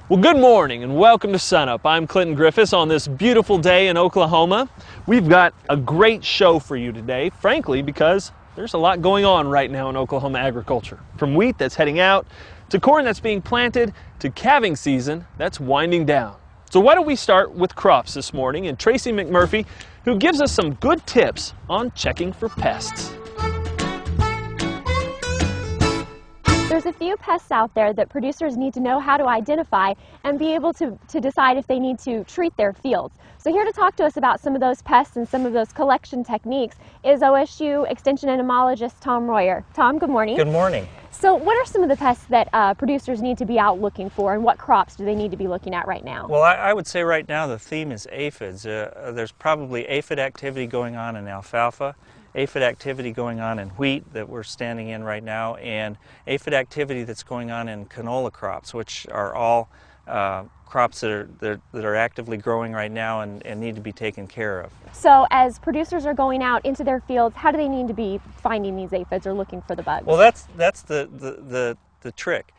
Well, good morning and welcome to Sunup. I'm Clinton Griffiths on this beautiful day in Oklahoma. We've got a great show for you today, frankly, because there's a lot going on right now in Oklahoma agriculture. From wheat that's heading out, to corn that's being planted, to calving season that's winding down. So why don't we start with crops this morning and Tracy McMurphy, who gives us some good tips on checking for pests. There's a few pests out there that producers need to know how to identify and be able to decide if they need to treat their fields. So here to talk to us about some of those pests and some of those collection techniques is OSU Extension Entomologist Tom Royer. Tom, good morning. Good morning. So what are some of the pests that producers need to be out looking for, and what crops do they need to be looking at right now? Well, I would say right now the theme is aphids. There's probably aphid activity going on in alfalfa, aphid activity going on in wheat that we're standing in right now, and aphid activity that's going on in canola crops, which are all crops that are actively growing right now and need to be taken care of. So as producers are going out into their fields, how do they need to be finding these aphids or looking for the bugs? Well, that's the trick.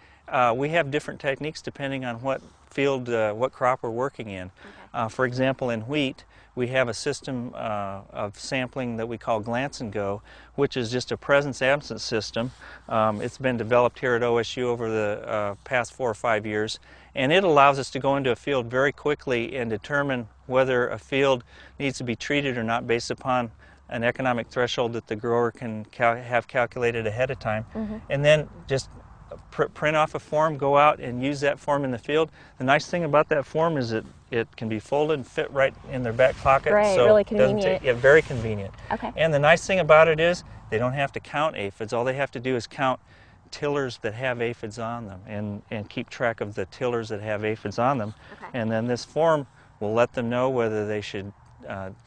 We have different techniques depending on what field, what crop we're working in. Okay. For example, in wheat, we have a system of sampling that we call Glance and Go, which is just a presence-absence system. It's been developed here at OSU over the past 4 or 5 years, and it allows us to go into a field very quickly and determine whether a field needs to be treated or not based upon an economic threshold that the grower can have calculated ahead of time, and then just print off a form, go out and use that form in the field. The nice thing about that form is that it can be folded and fit right in their back pocket. Great, so really convenient. Yeah, very convenient. Okay. And the nice thing about it is they don't have to count aphids. All they have to do is count tillers that have aphids on them and keep track of the tillers that have aphids on them. Okay. And then this form will let them know whether they should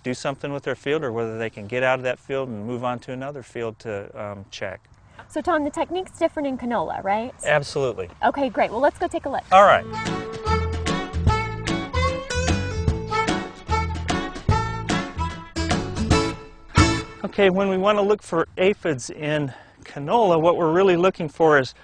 do something with their field or whether they can get out of that field and move on to another field to check. So Tom, the technique's different in canola, right? Absolutely. Okay, great. Well, let's go take a look. All right. Okay, when we want to look for aphids in canola, what we're really looking for is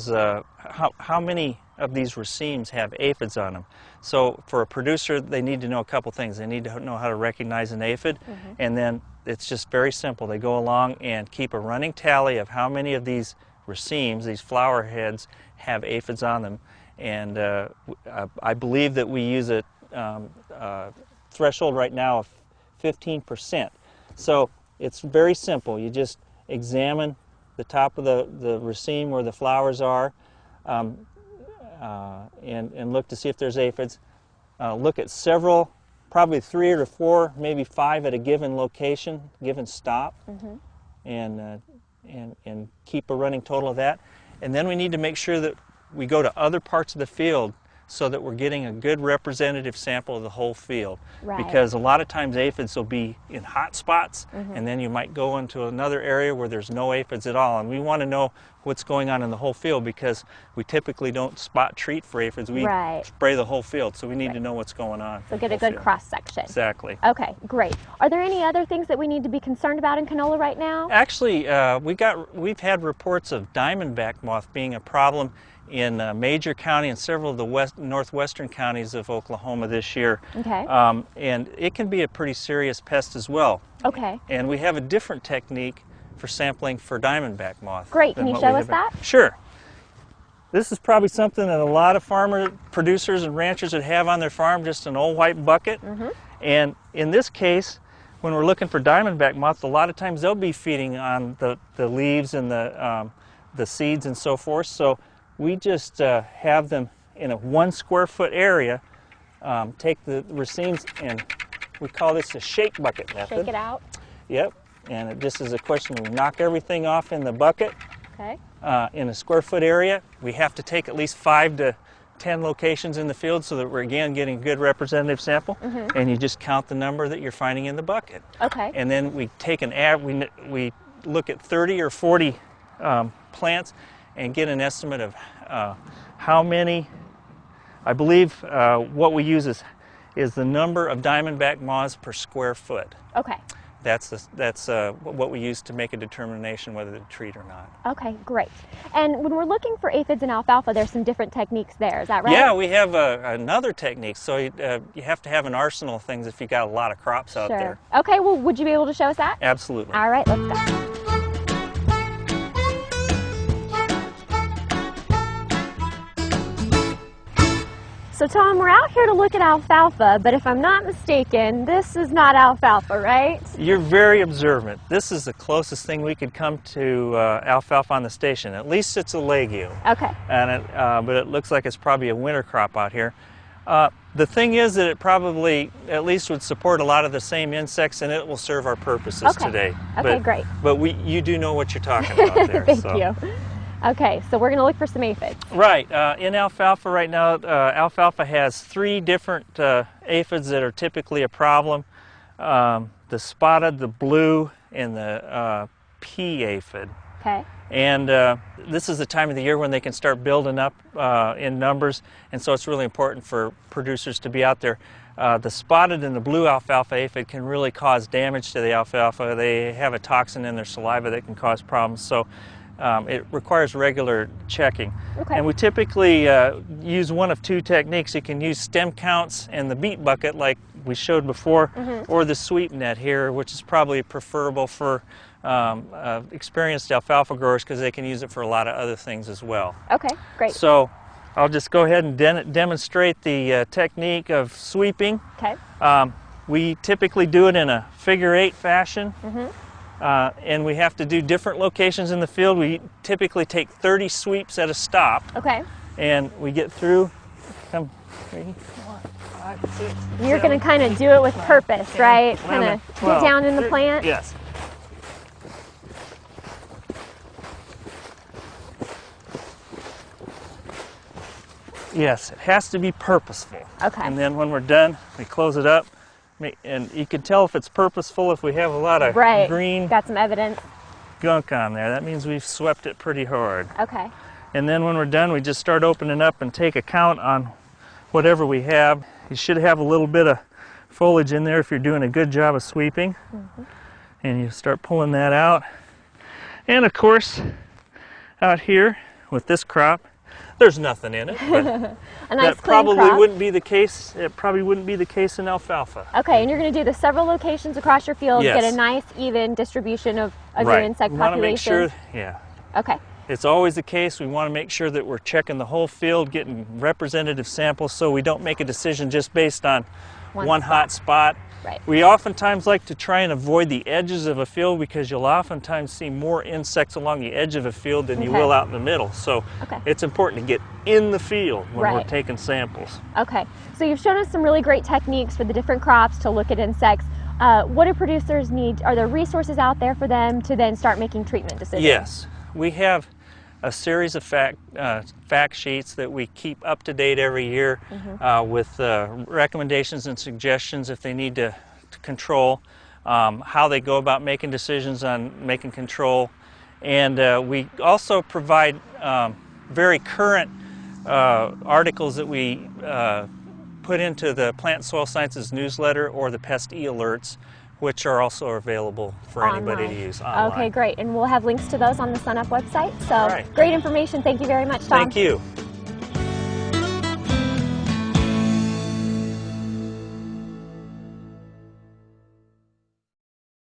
how many of these racemes have aphids on them. So for a producer, they need to know a couple things. They need to know how to recognize an aphid, and then it's just very simple. They go along and keep a running tally of how many of these racemes, these flower heads, have aphids on them. And I believe that we use a threshold right now of 15%. So it's very simple. You just examine the top of the raceme where the flowers are, and look to see if there's aphids. Look at several, probably 3 or 4, maybe 5 at a given location, given stop, and keep a running total of that. And then we need to make sure that we go to other parts of the field so that we're getting a good representative sample of the whole field. Right. Because a lot of times aphids will be in hot spots, and then you might go into another area where there's no aphids at all. And we want to know what's going on in the whole field because we typically don't spot treat for aphids. We spray the whole field, so we need to know what's going on. So get a good cross section. Exactly. Okay, great. Are there any other things that we need to be concerned about in canola right now? Actually, we've had reports of diamondback moth being a problem in Major County and several of the northwestern counties of Oklahoma this year. Okay. And it can be a pretty serious pest as well. Okay. And we have a different technique for sampling for diamondback moth. Great. Can you show us that? Sure. This is probably something that a lot of producers and ranchers would have on their farm, just an old white bucket. And in this case, when we're looking for diamondback moth, a lot of times they'll be feeding on the leaves and the seeds and so forth. So we just have them in a 1 square foot area, take the racemes, and we call this a shake bucket method. Shake it out? Yep, and it just is a question, we knock everything off in the bucket. Okay. In a square foot area. We have to take at least 5 to 10 locations in the field so that we're again getting a good representative sample, and you just count the number that you're finding in the bucket. Okay. And then we take we look at 30 or 40 plants and get an estimate of how many. I believe what we use is the number of diamondback moths per square foot. Okay. that's what we use to make a determination whether to treat or not. Okay, great. And when we're looking for aphids in alfalfa, there's some different techniques there, is that right? Yeah, we have another technique. So you have to have an arsenal of things if you got a lot of crops out there. Okay, well, would you be able to show us that? Absolutely. All right, let's go. So Tom, we're out here to look at alfalfa, but if I'm not mistaken, this is not alfalfa, right? You're very observant. This is the closest thing we could come to alfalfa on the station. At least it's a legume. Okay. And but it looks like it's probably a winter crop out here. The thing is that it probably at least would support a lot of the same insects, and it will serve our purposes today. Okay, great. But you do know what you're talking about there. Thank you. Okay, so we're going to look for some aphids. Right. In alfalfa right now, alfalfa has 3 different aphids that are typically a problem. The spotted, the blue, and the pea aphid. Okay. And this is the time of the year when they can start building up in numbers, and so it's really important for producers to be out there. The spotted and the blue alfalfa aphid can really cause damage to the alfalfa. They have a toxin in their saliva that can cause problems. So it requires regular checking. Okay. And we typically use one of 2 techniques. You can use stem counts and the beet bucket like we showed before, or the sweep net here, which is probably preferable for experienced alfalfa growers because they can use it for a lot of other things as well. Okay, great. So I'll just go ahead and demonstrate the technique of sweeping. Okay. We typically do it in a figure-8 fashion. And we have to do different locations in the field. We typically take 30 sweeps at a stop. Okay. And we get through, 3, 4, 5, 6, You're going to kind of do it with purpose, right? Kind of get down in the plant? Yes. Yes, it has to be purposeful. Okay. And then when we're done, we close it up. And you can tell if it's purposeful if we have a lot of green got some evidence gunk on there. That means we've swept it pretty hard. Okay. And then when we're done, we just start opening up and take a count on whatever we have. You should have a little bit of foliage in there if you're doing a good job of sweeping. And you start pulling that out. And of course, out here with this crop, there's nothing in it. But a nice that probably crop. wouldn't be the case. It probably wouldn't be the case in alfalfa. Okay, and you're going to do the several locations across your field, Yes. get a nice even distribution of your insect we want to make population. sure, yeah. Okay. It's always the case. We want to make sure that we're checking the whole field, getting representative samples so we don't make a decision just based on one hot spot. Right. We oftentimes like to try and avoid the edges of a field because you'll oftentimes see more insects along the edge of a field than you will out in the middle. So it's important to get in the field when we're taking samples. Okay. So you've shown us some really great techniques for the different crops to look at insects. What do producers need? Are there resources out there for them to then start making treatment decisions? Yes. We have a series of fact sheets that we keep up to date every year with recommendations and suggestions if they need to control, how they go about making decisions on making control. And we also provide very current articles that we put into the Plant Soil Sciences newsletter or the pest e-alerts, which are also available for anybody to use online. Okay, great. And we'll have links to those on the SunUp website. So great information. Thank you very much, Tom. Thank you.